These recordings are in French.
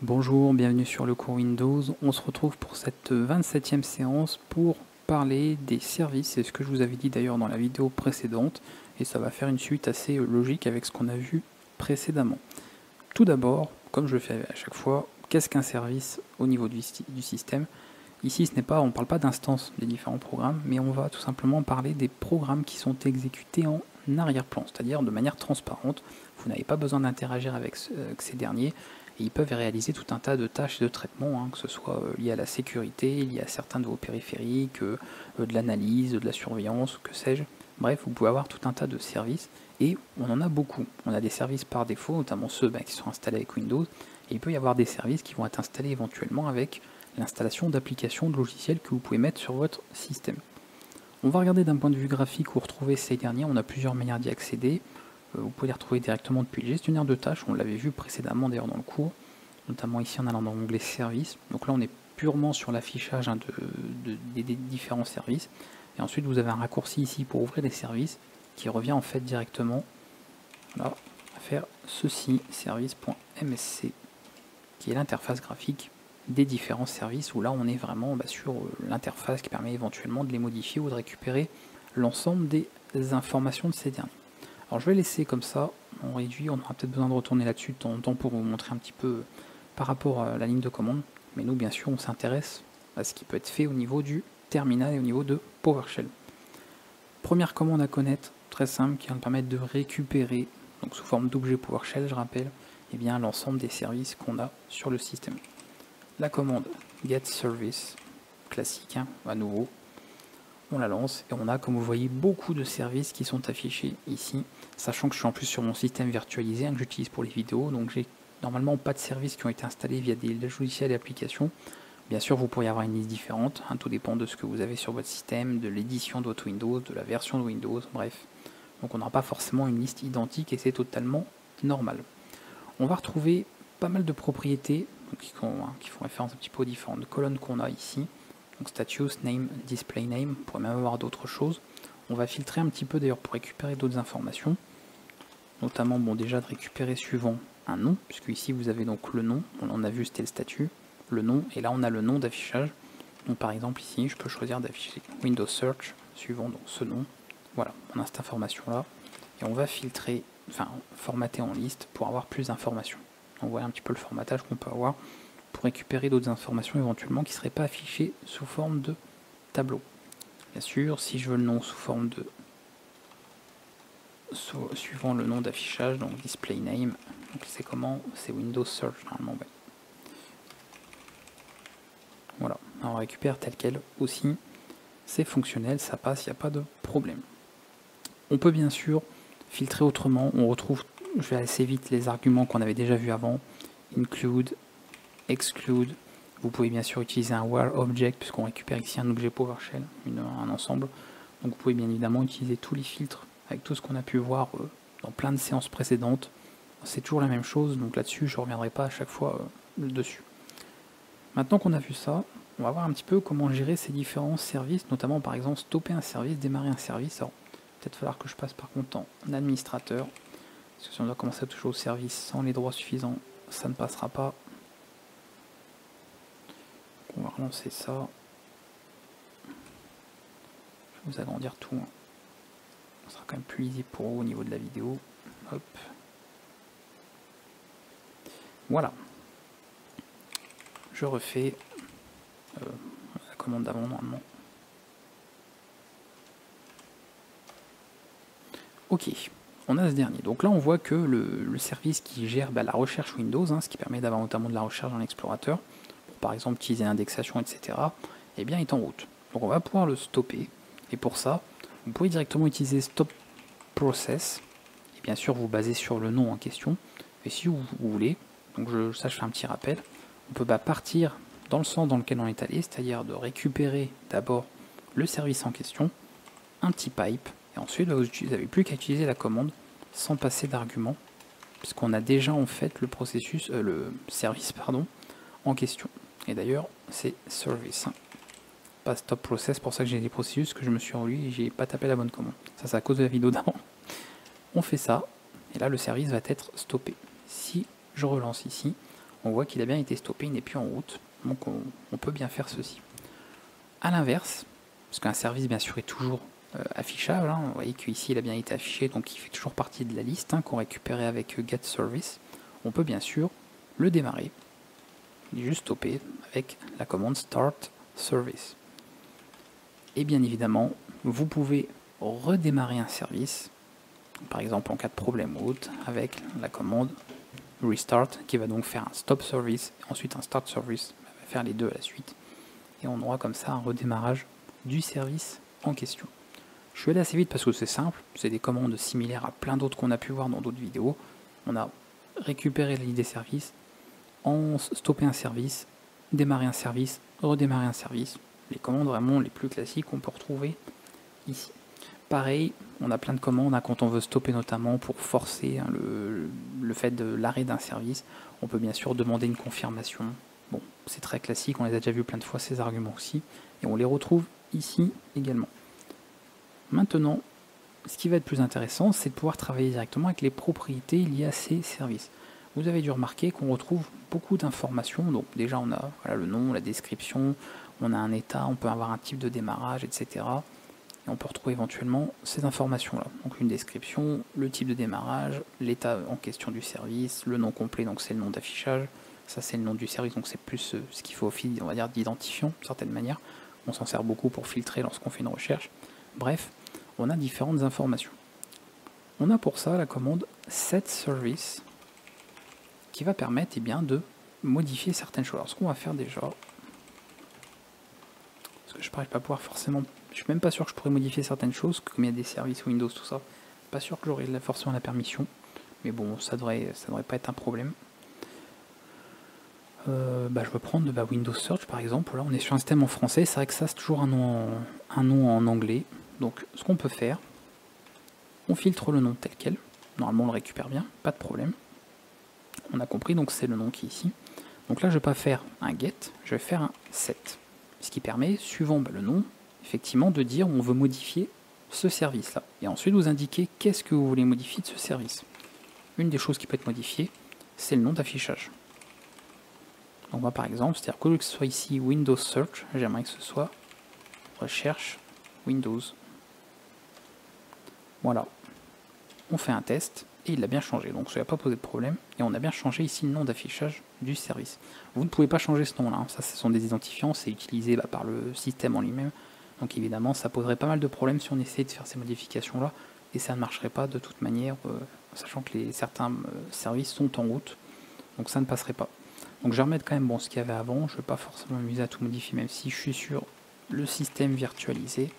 Bonjour, bienvenue sur le cours Windows. On se retrouve pour cette 27e séance pour parler des services. C'est ce que je vous avais dit d'ailleurs dans la vidéo précédente et ça va faire une suite assez logique avec ce qu'on a vu précédemment. Tout d'abord, comme je le fais à chaque fois, qu'est-ce qu'un service au niveau du système? Ici, on ne parle pas d'instance des différents programmes, mais on va tout simplement parler des programmes qui sont exécutés en arrière-plan, c'est-à-dire de manière transparente. Vous n'avez pas besoin d'interagir avec ces derniers, et ils peuvent réaliser tout un tas de tâches et de traitements, que ce soit lié à la sécurité, lié à certains de vos périphériques, de l'analyse, de la surveillance, que sais-je. Bref, vous pouvez avoir tout un tas de services, et on en a beaucoup. On a des services par défaut, notamment ceux qui sont installés avec Windows, et il peut y avoir des services qui vont être installés éventuellement avec l'installation d'applications, de logiciels que vous pouvez mettre sur votre système. On va regarder d'un point de vue graphique où retrouver ces derniers. On a plusieurs manières d'y accéder. Vous pouvez les retrouver directement depuis le gestionnaire de tâches. On l'avait vu précédemment d'ailleurs dans le cours, notamment ici en allant dans l'onglet services. Donc là on est purement sur l'affichage des différents services. Et ensuite vous avez un raccourci ici pour ouvrir les services qui revient en fait directement là, à faire ceci, service.msc, qui est l'interface graphique des différents services, où là on est vraiment sur l'interface qui permet éventuellement de les modifier ou de récupérer l'ensemble des informations de ces derniers. Alors je vais laisser comme ça, on réduit, on aura peut-être besoin de retourner là-dessus de temps en temps pour vous montrer un petit peu par rapport à la ligne de commande, mais nous bien sûr on s'intéresse à ce qui peut être fait au niveau du terminal et au niveau de PowerShell. Première commande à connaître, très simple, qui va nous permettre de récupérer, donc sous forme d'objet PowerShell je rappelle, l'ensemble des services qu'on a sur le système. La commande getService, classique, à nouveau, on la lance et on a, comme vous voyez, beaucoup de services qui sont affichés ici, sachant que je suis en plus sur mon système virtualisé que j'utilise pour les vidéos, donc j'ai normalement pas de services qui ont été installés via des logiciels et applications. Bien sûr, vous pourriez avoir une liste différente, tout dépend de ce que vous avez sur votre système, de l'édition de votre Windows, de la version de Windows, bref. Donc on n'aura pas forcément une liste identique et c'est totalement normal. On va retrouver pas mal de propriétés qui font référence un petit peu aux différentes colonnes qu'on a ici. Donc status, name, display name, on pourrait même avoir d'autres choses. On va filtrer un petit peu d'ailleurs pour récupérer d'autres informations, notamment déjà de récupérer suivant un nom, puisque ici vous avez donc le nom, on a vu c'était le statut, le nom, et là on a le nom d'affichage. Donc par exemple ici je peux choisir d'afficher Windows Search suivant donc ce nom. Voilà, on a cette information là, et on va filtrer, formater en liste pour avoir plus d'informations. Donc voilà un petit peu le formatage qu'on peut avoir pour récupérer d'autres informations éventuellement qui ne seraient pas affichées sous forme de tableau. Bien sûr, si je veux le nom sous forme de suivant le nom d'affichage, donc display name, donc c'est comment? C'est Windows Search normalement. Ouais. Voilà, on récupère tel quel aussi, c'est fonctionnel, ça passe, il n'y a pas de problème. On peut bien sûr filtrer autrement, on retrouve, je vais assez vite, les arguments qu'on avait déjà vus avant, include, exclude. Vous pouvez bien sûr utiliser un where object puisqu'on récupère ici un objet PowerShell, un ensemble. Donc vous pouvez bien évidemment utiliser tous les filtres avec tout ce qu'on a pu voir dans plein de séances précédentes. C'est toujours la même chose, donc là-dessus je ne reviendrai pas à chaque fois dessus. Maintenant qu'on a vu ça, on va voir un petit peu comment gérer ces différents services, notamment par exemple stopper un service, démarrer un service. Alors peut-être falloir que je passe par contre en administrateur, parce que si on doit commencer à toucher au service sans les droits suffisants, ça ne passera pas. On va relancer ça. Je vais vous agrandir tout. Ça sera quand même plus lisible pour vous au niveau de la vidéo. Hop. Voilà. Je refais la commande d'avant normalement. Ok. On a ce dernier. Donc là on voit que le service qui gère la recherche Windows, ce qui permet d'avoir notamment de la recherche dans l'explorateur, par exemple utiliser l'indexation, etc., est en route. Donc on va pouvoir le stopper, et pour ça, vous pouvez directement utiliser Stop Process, et bien sûr vous basez sur le nom en question, et si vous voulez, donc ça je fais un petit rappel, on peut partir dans le sens dans lequel on est allé, c'est-à-dire de récupérer d'abord le service en question, un petit pipe, et ensuite vous n'avez plus qu'à utiliser la commande sans passer d'argument, puisqu'on a déjà en fait le processus, le service en question. Et d'ailleurs, c'est service, pas stop process, pour ça que j'ai des processus que je me suis relu et j'ai pas tapé la bonne commande. Ça, c'est à cause de la vidéo d'avant. On fait ça, et là, le service va être stoppé. Si je relance ici, on voit qu'il a bien été stoppé, il n'est plus en route, donc on peut bien faire ceci. A l'inverse, parce qu'un service bien sûr est toujours affichable, hein, vous voyez qu'ici il a bien été affiché, donc il fait toujours partie de la liste qu'on récupérait avec getService, on peut bien sûr le démarrer, juste stopper avec la commande start service. Et bien évidemment, vous pouvez redémarrer un service, par exemple en cas de problème ou autre, avec la commande restart qui va donc faire un stop service, ensuite un start service, on va faire les deux à la suite, et on aura comme ça un redémarrage du service en question. Je suis allé assez vite parce que c'est simple, c'est des commandes similaires à plein d'autres qu'on a pu voir dans d'autres vidéos. On a récupéré l'ID service, stoppé un service, démarrer un service, redémarrer un service. Les commandes vraiment les plus classiques qu'on peut retrouver ici. Pareil, on a plein de commandes quand on veut stopper notamment pour forcer le fait de l'arrêt d'un service. On peut bien sûr demander une confirmation. Bon, c'est très classique, on les a déjà vus plein de fois ces arguments aussi, et on les retrouve ici également. Maintenant, ce qui va être plus intéressant, c'est de pouvoir travailler directement avec les propriétés liées à ces services. Vous avez dû remarquer qu'on retrouve beaucoup d'informations. Donc déjà, on a le nom, la description, on a un état, on peut avoir un type de démarrage, etc. Et on peut retrouver éventuellement ces informations-là. Donc une description, le type de démarrage, l'état en question du service, le nom complet, donc c'est le nom d'affichage. Ça, c'est le nom du service, donc c'est plus ce qu'il faut, on va dire, d'identifiant, d'une certaine manière. On s'en sert beaucoup pour filtrer lorsqu'on fait une recherche. Bref, on a différentes informations. On a pour ça la commande setService qui va permettre de modifier certaines choses. Alors ce qu'on va faire déjà, parce que je ne pourrais pas pouvoir forcément, je suis même pas sûr que je pourrais modifier certaines choses, comme il y a des services Windows, tout ça, pas sûr que j'aurai forcément la permission, mais bon, ça devrait pas être un problème. Je vais prendre Windows Search par exemple. Là on est sur un système en français, c'est vrai que ça c'est toujours un nom en anglais. Donc ce qu'on peut faire, on filtre le nom tel quel, normalement on le récupère bien, pas de problème. On a compris, donc c'est le nom qui est ici. Donc là je ne vais pas faire un get, je vais faire un set. Ce qui permet, suivant le nom, effectivement de dire on veut modifier ce service là. Et ensuite vous indiquez qu'est-ce que vous voulez modifier de ce service. Une des choses qui peut être modifiée, c'est le nom d'affichage. Donc moi par exemple, c'est-à-dire que ce soit ici Windows Search, j'aimerais que ce soit recherche Windows. Voilà, on fait un test et il a bien changé, donc ça n'a pas posé de problème. Et on a bien changé ici le nom d'affichage du service. Vous ne pouvez pas changer ce nom-là, hein. Ça ce sont des identifiants, c'est utilisé par le système en lui-même. Donc évidemment, ça poserait pas mal de problèmes si on essayait de faire ces modifications-là, et ça ne marcherait pas de toute manière, sachant que certains services sont en route, donc ça ne passerait pas. Donc je vais remettre quand même ce qu'il y avait avant, je ne vais pas forcément m'amuser à tout modifier, même si je suis sur le système virtualisé,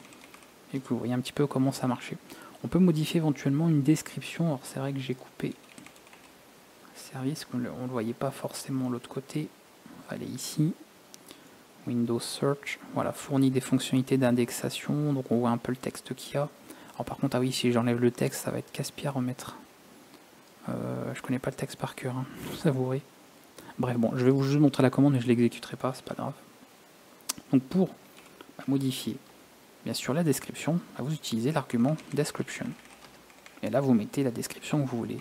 et que vous voyez un petit peu comment ça marchait. On peut modifier éventuellement une description, alors c'est vrai que j'ai coupé service, on ne le voyait pas forcément de l'autre côté, on va aller ici, Windows Search, voilà, fournit des fonctionnalités d'indexation, donc on voit un peu le texte qu'il y a. Alors par contre, ah oui, si j'enlève le texte, ça va être casse-pied à remettre. Je connais pas le texte par cœur, hein, vous avouerez. Bref, bon, je vais vous juste montrer la commande, mais je ne l'exécuterai pas, c'est pas grave. Donc pour modifier, bien sûr, la description, vous utilisez l'argument description. Et là, vous mettez la description que vous voulez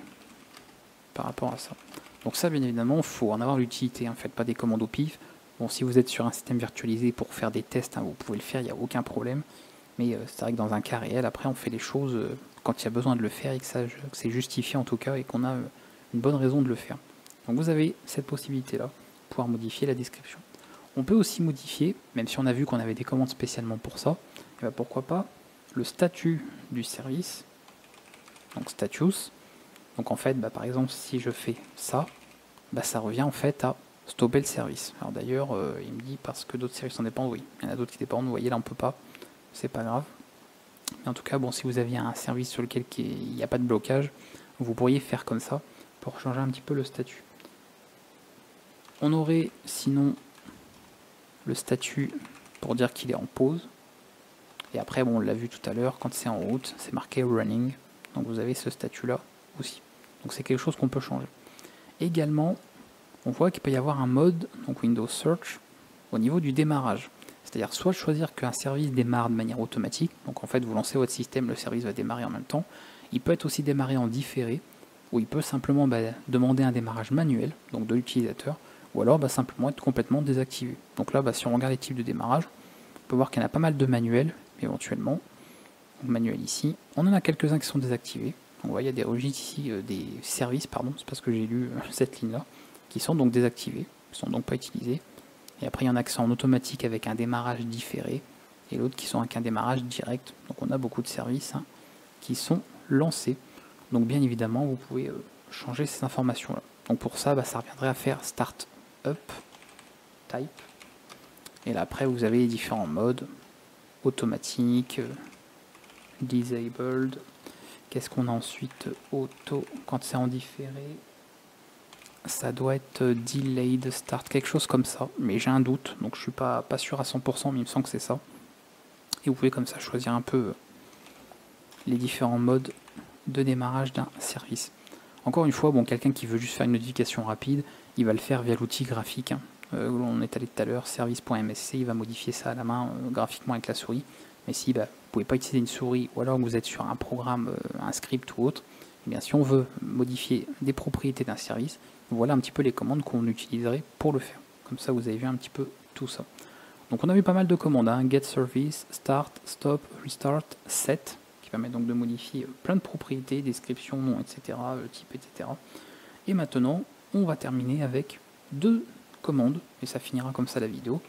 par rapport à ça. Donc ça, bien évidemment, il faut en avoir l'utilité, hein, faites pas des commandes au pif. Bon, si vous êtes sur un système virtualisé pour faire des tests, hein, vous pouvez le faire, il n'y a aucun problème. Mais c'est vrai que dans un cas réel, après, on fait les choses quand il y a besoin de le faire et que c'est justifié en tout cas et qu'on a une bonne raison de le faire. Donc vous avez cette possibilité-là, pouvoir modifier la description. On peut aussi modifier, même si on a vu qu'on avait des commandes spécialement pour ça, et bien pourquoi pas le statut du service, donc status. Donc en fait, par exemple, si je fais ça, ça revient en fait à stopper le service. Alors d'ailleurs, il me dit parce que d'autres services en dépendent, oui, il y en a d'autres qui dépendent, vous voyez là on peut pas, c'est pas grave. Mais en tout cas, si vous aviez un service sur lequel il n'y a pas de blocage, vous pourriez faire comme ça pour changer un petit peu le statut. On aurait sinon le statut pour dire qu'il est en pause. Et après, on l'a vu tout à l'heure, quand c'est en route, c'est marqué running. Donc vous avez ce statut-là aussi. Donc c'est quelque chose qu'on peut changer. Également, on voit qu'il peut y avoir un mode, donc Windows Search, au niveau du démarrage. C'est-à-dire soit choisir qu'un service démarre de manière automatique, donc en fait vous lancez votre système, le service va démarrer en même temps. Il peut être aussi démarré en différé, où il peut simplement demander un démarrage manuel, donc de l'utilisateur. ou alors simplement être complètement désactivé. Donc là, si on regarde les types de démarrage, on peut voir qu'il y en a pas mal de manuels, éventuellement. Donc, manuel ici, on en a quelques-uns qui sont désactivés. On voit il y a des registres ici, des services, pardon, c'est parce que j'ai lu cette ligne-là, qui sont donc désactivés, qui sont donc pas utilisés. Et après, il y en a qui sont en automatique avec un démarrage différé, et l'autre qui sont avec un démarrage direct. Donc on a beaucoup de services qui sont lancés. Donc bien évidemment, vous pouvez changer ces informations-là. Donc pour ça, ça reviendrait à faire Start Up, Type. Et là après, vous avez les différents modes, automatique, disabled. Qu'est-ce qu'on a ensuite? Auto, quand c'est en différé, ça doit être delayed start, quelque chose comme ça. Mais j'ai un doute, donc je suis pas sûr à 100%, mais il me semble que c'est ça. Et vous pouvez comme ça choisir un peu les différents modes de démarrage d'un service. Encore une fois, quelqu'un qui veut juste faire une notification rapide, il va le faire via l'outil graphique. Où on est allé tout à l'heure, service.msc, il va modifier ça à la main graphiquement avec la souris. Mais si vous ne pouvez pas utiliser une souris, ou alors que vous êtes sur un programme, un script ou autre, eh bien, si on veut modifier des propriétés d'un service, voilà un petit peu les commandes qu'on utiliserait pour le faire. Comme ça, vous avez vu un petit peu tout ça. Donc on a vu pas mal de commandes, get service, start, stop, restart, set, qui permet donc de modifier plein de propriétés, description, nom, etc., type, etc. Et maintenant, on va terminer avec deux commandes, et ça finira comme ça la vidéo,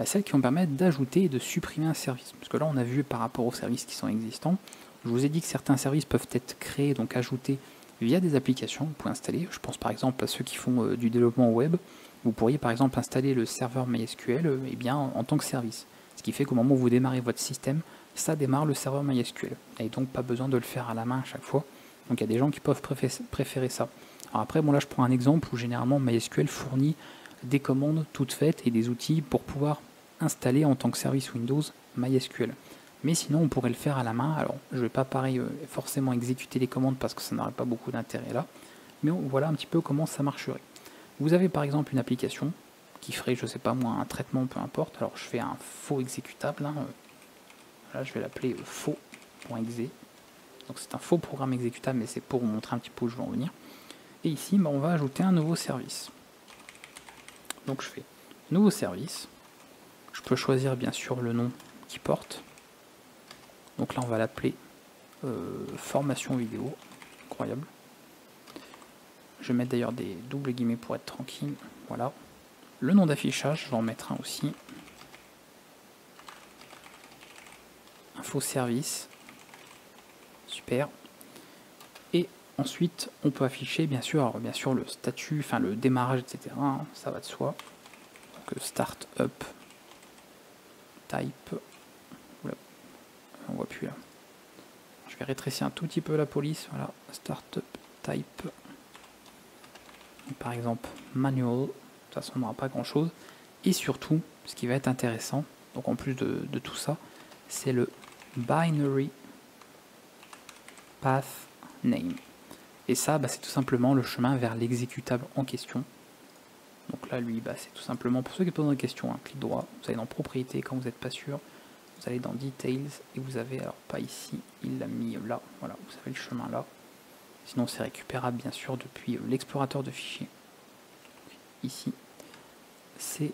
celles qui vont permettre d'ajouter et de supprimer un service. Parce que là, on a vu par rapport aux services qui sont existants, je vous ai dit que certains services peuvent être créés, donc ajoutés via des applications, vous pouvez installer. Je pense par exemple à ceux qui font du développement web. Vous pourriez par exemple installer le serveur MySQL en tant que service. Ce qui fait qu'au moment où vous démarrez votre système, ça démarre le serveur MySQL. Et donc pas besoin de le faire à la main à chaque fois. Donc il y a des gens qui peuvent préférer ça. Alors après, là je prends un exemple où généralement MySQL fournit des commandes toutes faites et des outils pour pouvoir installer en tant que service Windows MySQL. Mais sinon, on pourrait le faire à la main. Alors, je ne vais pas forcément exécuter les commandes parce que ça n'aurait pas beaucoup d'intérêt là. Mais voilà un petit peu comment ça marcherait. Vous avez par exemple une application qui ferait, je sais pas moi, un traitement, peu importe. Alors, je fais un faux exécutable. Là, je vais l'appeler faux.exe. Donc, c'est un faux programme exécutable, mais c'est pour vous montrer un petit peu où je veux en venir. Et ici, on va ajouter un nouveau service. Donc, je fais nouveau service. Je peux choisir bien sûr le nom qui porte. Donc là, on va l'appeler formation vidéo. Incroyable. Je vais mettre d'ailleurs des doubles guillemets pour être tranquille. Voilà. Le nom d'affichage, je vais en mettre un aussi. Info service. Super. Et ensuite, on peut afficher bien sûr le statut, enfin le démarrage, etc. Ça va de soi. Donc start up type. Oula, on voit plus là. Je vais rétrécir un tout petit peu la police. Voilà, start up type. Par exemple manual. De toute façon, on n'aura pas grand chose. Et surtout, ce qui va être intéressant, donc en plus de tout ça, c'est le binary path name. Et ça, c'est tout simplement le chemin vers l'exécutable en question. Donc là, lui, c'est tout simplement, pour ceux qui posent des questions, clic droit, vous allez dans propriétés quand vous n'êtes pas sûr, vous allez dans details, et vous avez, alors pas ici, il l'a mis là, voilà, vous avez le chemin là. Sinon, c'est récupérable bien sûr depuis l'explorateur de fichiers. Ici, c'est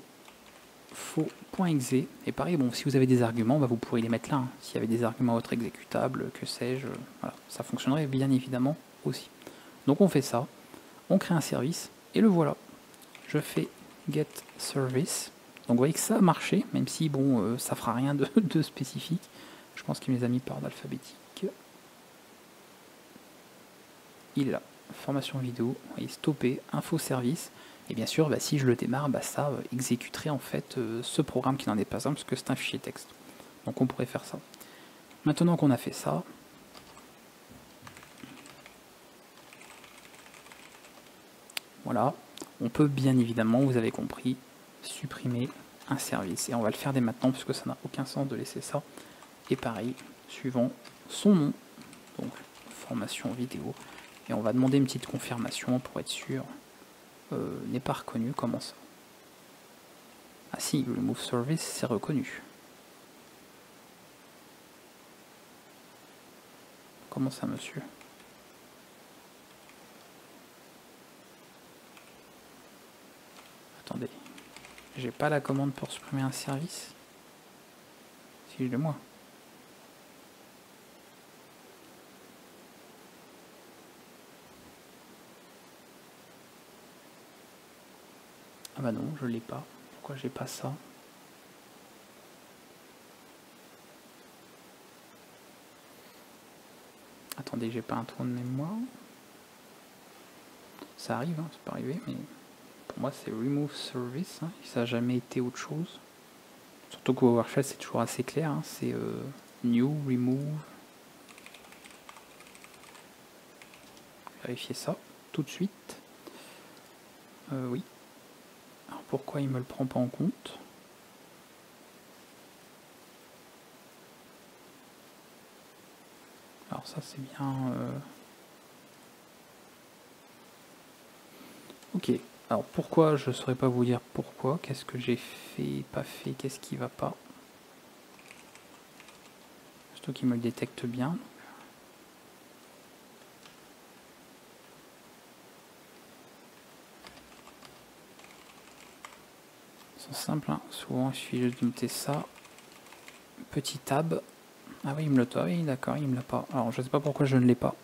faux.exe, et pareil, si vous avez des arguments, vous pourrez les mettre là. S'il y avait des arguments à votre exécutable, que sais-je, voilà, ça fonctionnerait bien évidemment aussi. Donc on fait ça, on crée un service, et le voilà. Je fais get service. Donc vous voyez que ça a marché, même si ça fera rien de spécifique. Je pense qu'il me les a mis par ordre alphabétique. Il est là, formation vidéo, et stopper, info service. Et bien sûr, si je le démarre, ça exécuterait en fait ce programme qui n'en est pas un, parce que c'est un fichier texte. Donc on pourrait faire ça. Maintenant qu'on a fait ça, voilà, on peut bien évidemment, vous avez compris, supprimer un service. Et on va le faire dès maintenant, puisque ça n'a aucun sens de laisser ça. Et pareil, suivant son nom, donc formation vidéo. Et on va demander une petite confirmation pour être sûr. N'est pas reconnu, comment ça? Ah si, le move service, c'est reconnu. Comment ça, monsieur? Attendez, j'ai pas la commande pour supprimer un service? Si, je l'ai moi. Ah bah non, je l'ai pas. Pourquoi j'ai pas ça? Attendez, j'ai pas un trou de mémoire. Ça arrive, hein, ça peut arriver, mais pour moi c'est remove service, hein, ça n'a jamais été autre chose. Surtout que PowerShell c'est toujours assez clair, hein, c'est new, remove. Vérifier ça tout de suite. Oui. Alors pourquoi il me le prend pas en compte? Alors ça c'est bien. Ok. Alors pourquoi, je ne saurais pas vous dire pourquoi. Qu'est-ce que j'ai fait, pas fait, qu'est-ce qui va pas. Surtout qu'il me le détecte bien. C'est simple, hein. Souvent il suffit juste de noter ça. Petit tab. Ah oui, il me le oui, d'accord, il me l'a pas. Alors je sais pas pourquoi je ne l'ai pas.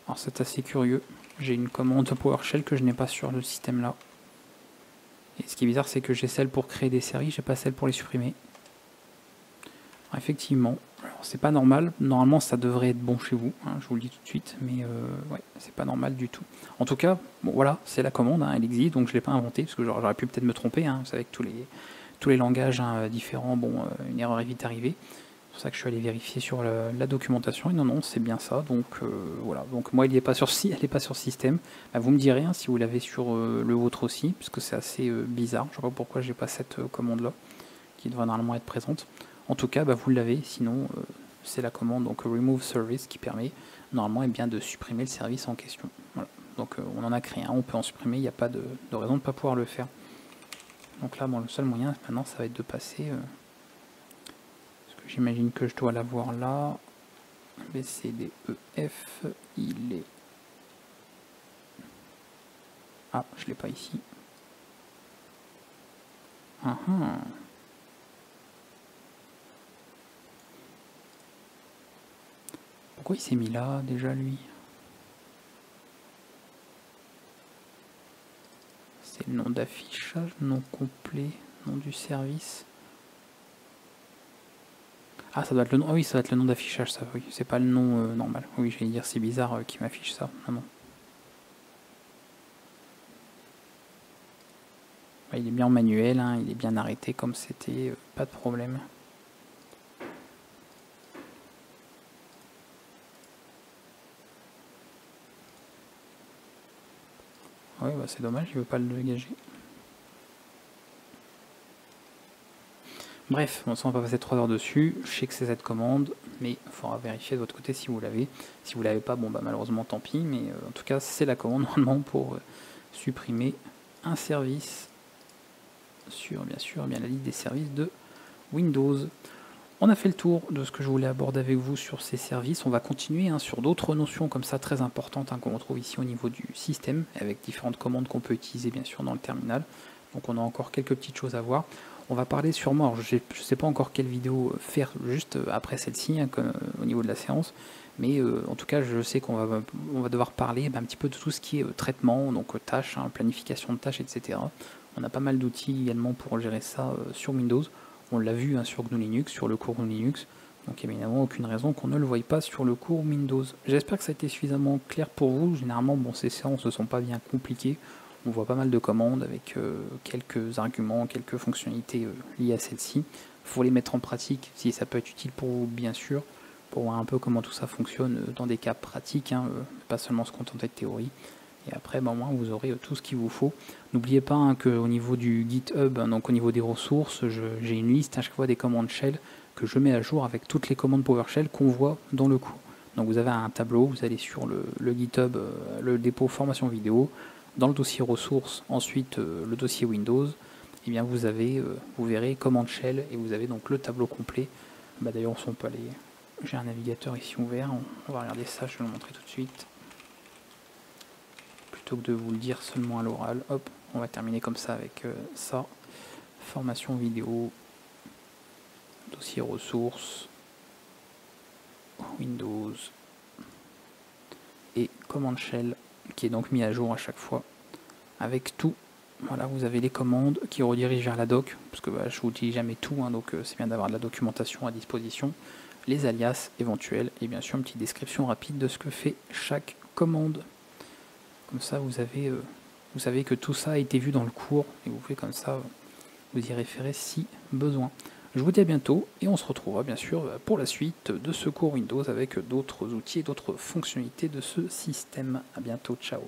Alors c'est assez curieux. J'ai une commande PowerShell que je n'ai pas sur le système là. Et ce qui est bizarre, c'est que j'ai celle pour créer des séries, j'ai pas celle pour les supprimer. Alors, effectivement, c'est pas normal. Normalement, ça devrait être bon chez vous, hein, je vous le dis tout de suite, mais ouais, c'est pas normal du tout. En tout cas, bon voilà, c'est la commande, hein, elle existe, donc je l'ai pas inventée, parce que j'aurais pu peut-être me tromper. Hein, vous savez que tous les langages hein, différents, bon, une erreur est vite arrivée. C'est pour ça que je suis allé vérifier sur la documentation, et non, c'est bien ça, donc voilà. Donc moi, elle n'est pas sur système. Bah, vous me direz hein, si vous l'avez sur le vôtre aussi, puisque c'est assez bizarre. Je ne sais pas pourquoi j'ai pas cette commande-là, qui devrait normalement être présente. En tout cas, bah, vous l'avez, sinon c'est la commande, donc remove service, qui permet normalement bien, de supprimer le service en question. Voilà. Donc on en a créé un, on peut en supprimer, il n'y a pas de raison de ne pas pouvoir le faire. Donc là, bon, le seul moyen maintenant, ça va être de passer... J'imagine que je dois l'avoir là. B, C, D, E, F. Il est... Ah, je l'ai pas ici. Ah, ah. Pourquoi il s'est mis là, déjà, lui? C'est le nom d'affichage, nom complet, nom du service. Ah, ça doit être le nom. Ah oui, ça doit être le nom d'affichage, ça. Oui, c'est pas le nom normal. Oui, j'allais dire, c'est bizarre qu'il m'affiche ça. Non, non. Bah, il est bien en manuel, hein, il est bien arrêté comme c'était, pas de problème. Oui, bah c'est dommage, il veut pas le dégager. Bref, on va pas passer 3 heures dessus. Je sais que c'est cette commande, mais il faudra vérifier de votre côté si vous l'avez. Si vous l'avez pas, bon bah malheureusement tant pis, mais en tout cas c'est la commande normalement pour supprimer un service sur bien sûr la liste des services de Windows. On a fait le tour de ce que je voulais aborder avec vous sur ces services. On va continuer hein, sur d'autres notions comme ça très importantes hein, qu'on retrouve ici au niveau du système, avec différentes commandes qu'on peut utiliser bien sûr dans le terminal. Donc on a encore quelques petites choses à voir. On va parler sûrement, alors je ne sais pas encore quelle vidéo faire juste après celle-ci, hein, au niveau de la séance, mais en tout cas je sais qu'on va devoir parler un petit peu de tout ce qui est traitement, donc tâches, hein, planification de tâches, etc. On a pas mal d'outils également pour gérer ça sur Windows. On l'a vu hein, sur GNU Linux, sur le cours GNU Linux, donc évidemment aucune raison qu'on ne le voie pas sur le cours Windows. J'espère que ça a été suffisamment clair pour vous. Généralement, bon, ces séances ne sont pas bien compliquées. On voit pas mal de commandes avec quelques arguments, quelques fonctionnalités liées à celle-ci. Il faut les mettre en pratique si ça peut être utile pour vous, bien sûr, pour voir un peu comment tout ça fonctionne dans des cas pratiques, hein, pas seulement se contenter de théorie. Et après, au moins, vous aurez tout ce qu'il vous faut. N'oubliez pas hein, qu'au niveau du GitHub, hein, donc au niveau des ressources, j'ai une liste à chaque fois des commandes shell que je mets à jour avec toutes les commandes PowerShell qu'on voit dans le cours. Donc vous avez un tableau, vous allez sur le GitHub, le dépôt formation vidéo, dans le dossier ressources, ensuite le dossier Windows, et bien vous verrez commande shell et vous avez donc le tableau complet. Bah, d'ailleurs, on peut aller. J'ai un navigateur ici ouvert, on va regarder ça, je vais le montrer tout de suite. Plutôt que de vous le dire seulement à l'oral, hop, On va terminer comme ça avec ça. Formation vidéo, dossier ressources, Windows et commande shell qui est donc mis à jour à chaque fois avec tout. Voilà, vous avez les commandes qui redirigent vers la doc, parce que je n'utilise jamais tout, hein, donc c'est bien d'avoir de la documentation à disposition, les alias éventuels, et bien sûr une petite description rapide de ce que fait chaque commande. Comme ça, vous savez que tout ça a été vu dans le cours, et vous pouvez comme ça vous y référer si besoin. Je vous dis à bientôt, et on se retrouvera bien sûr pour la suite de ce cours Windows avec d'autres outils et d'autres fonctionnalités de ce système. A bientôt, ciao.